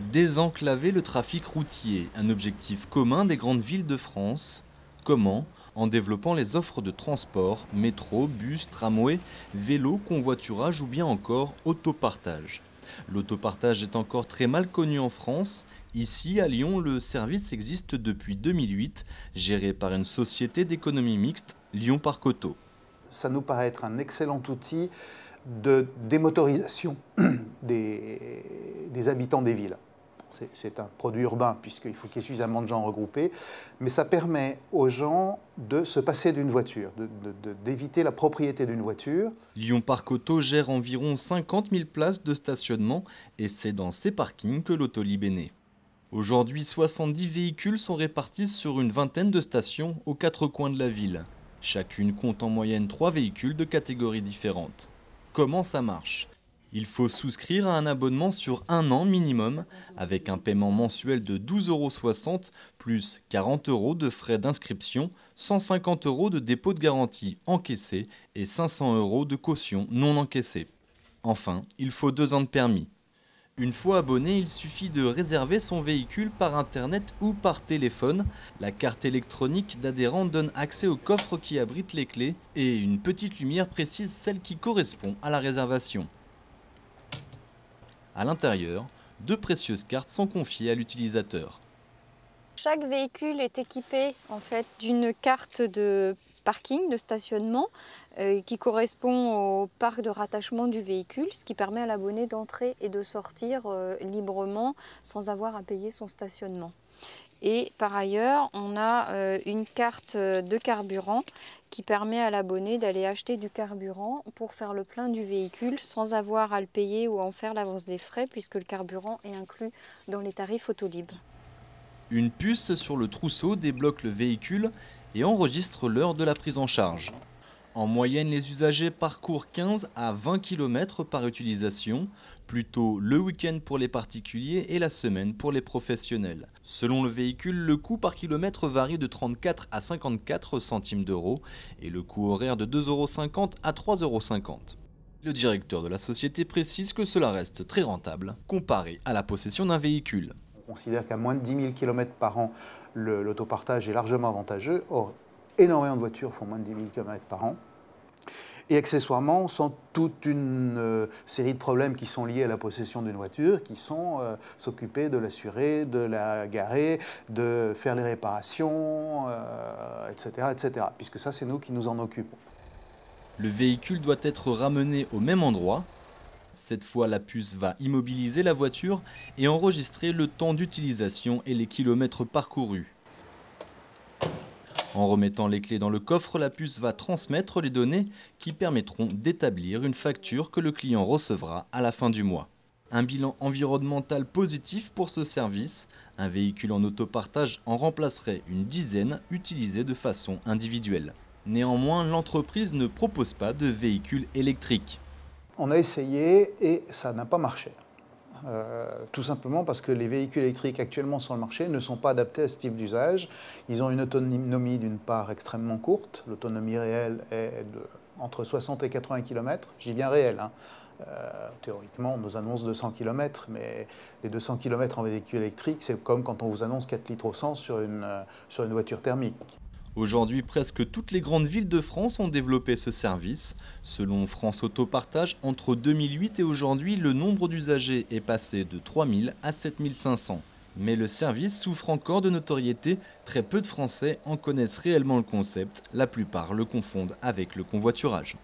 Désenclaver le trafic routier, un objectif commun des grandes villes de France. Comment? En développant les offres de transport, métro, bus, tramway, vélo, convoiturage ou bien encore autopartage. L'autopartage est encore très mal connu en France. Ici, à Lyon, le service existe depuis 2008, géré par une société d'économie mixte, Lyon Parc Auto. Ça nous paraît être un excellent outil de démotorisation des habitants des villes. C'est un produit urbain puisqu'il faut qu'il y ait suffisamment de gens regroupés, mais ça permet aux gens de se passer d'une voiture, d'éviter la propriété d'une voiture. Lyon Parc Auto gère environ 50 000 places de stationnement et c'est dans ces parkings que l'Autolib est né. Aujourd'hui, 70 véhicules sont répartis sur une vingtaine de stations aux quatre coins de la ville. Chacune compte en moyenne 3 véhicules de catégories différentes. Comment ça marche? Il faut souscrire à un abonnement sur un an minimum, avec un paiement mensuel de 12,60 € plus 40 € de frais d'inscription, 150 € de dépôt de garantie encaissé et 500 € de caution non encaissée. Enfin, il faut 2 ans de permis. Une fois abonné, il suffit de réserver son véhicule par internet ou par téléphone. La carte électronique d'adhérent donne accès au coffre qui abrite les clés et une petite lumière précise celle qui correspond à la réservation. À l'intérieur, 2 précieuses cartes sont confiées à l'utilisateur. Chaque véhicule est équipé en fait d'une carte de parking, de stationnement, qui correspond au parc de rattachement du véhicule, ce qui permet à l'abonné d'entrer et de sortir librement sans avoir à payer son stationnement. Et par ailleurs, on a une carte de carburant qui permet à l'abonné d'aller acheter du carburant pour faire le plein du véhicule sans avoir à le payer ou à en faire l'avance des frais puisque le carburant est inclus dans les tarifs Autolib. Une puce sur le trousseau débloque le véhicule et enregistre l'heure de la prise en charge. En moyenne, les usagers parcourent 15 à 20 km par utilisation, plutôt le week-end pour les particuliers et la semaine pour les professionnels. Selon le véhicule, le coût par kilomètre varie de 34 à 54 centimes d'euros et le coût horaire de 2,50 € à 3,50 €. Le directeur de la société précise que cela reste très rentable comparé à la possession d'un véhicule. On considère qu'à moins de 10 000 km par an, l'autopartage est largement avantageux. Or, énormément de voitures font moins de 10 000 km par an. Et accessoirement, sans toute une série de problèmes qui sont liés à la possession d'une voiture, qui sont s'occuper de l'assurer, de la garer, de faire les réparations, etc., etc. Puisque ça, c'est nous qui nous en occupons. Le véhicule doit être ramené au même endroit. Cette fois, la puce va immobiliser la voiture et enregistrer le temps d'utilisation et les kilomètres parcourus. En remettant les clés dans le coffre, la puce va transmettre les données qui permettront d'établir une facture que le client recevra à la fin du mois. Un bilan environnemental positif pour ce service. Un véhicule en autopartage en remplacerait une dizaine utilisés de façon individuelle. Néanmoins, l'entreprise ne propose pas de véhicules électriques. On a essayé et ça n'a pas marché. Tout simplement parce que les véhicules électriques actuellement sur le marché ne sont pas adaptés à ce type d'usage. Ils ont une autonomie d'une part extrêmement courte. L'autonomie réelle est entre 60 et 80 km. Je dis bien réelle. Théoriquement, on nous annonce 200 km, mais les 200 km en véhicule électrique, c'est comme quand on vous annonce 4 litres au 100 sur une voiture thermique. Aujourd'hui, presque toutes les grandes villes de France ont développé ce service. Selon France Autopartage, entre 2008 et aujourd'hui, le nombre d'usagers est passé de 3 000 à 7 500. Mais le service souffre encore de notoriété. Très peu de Français en connaissent réellement le concept. La plupart le confondent avec le convoiturage.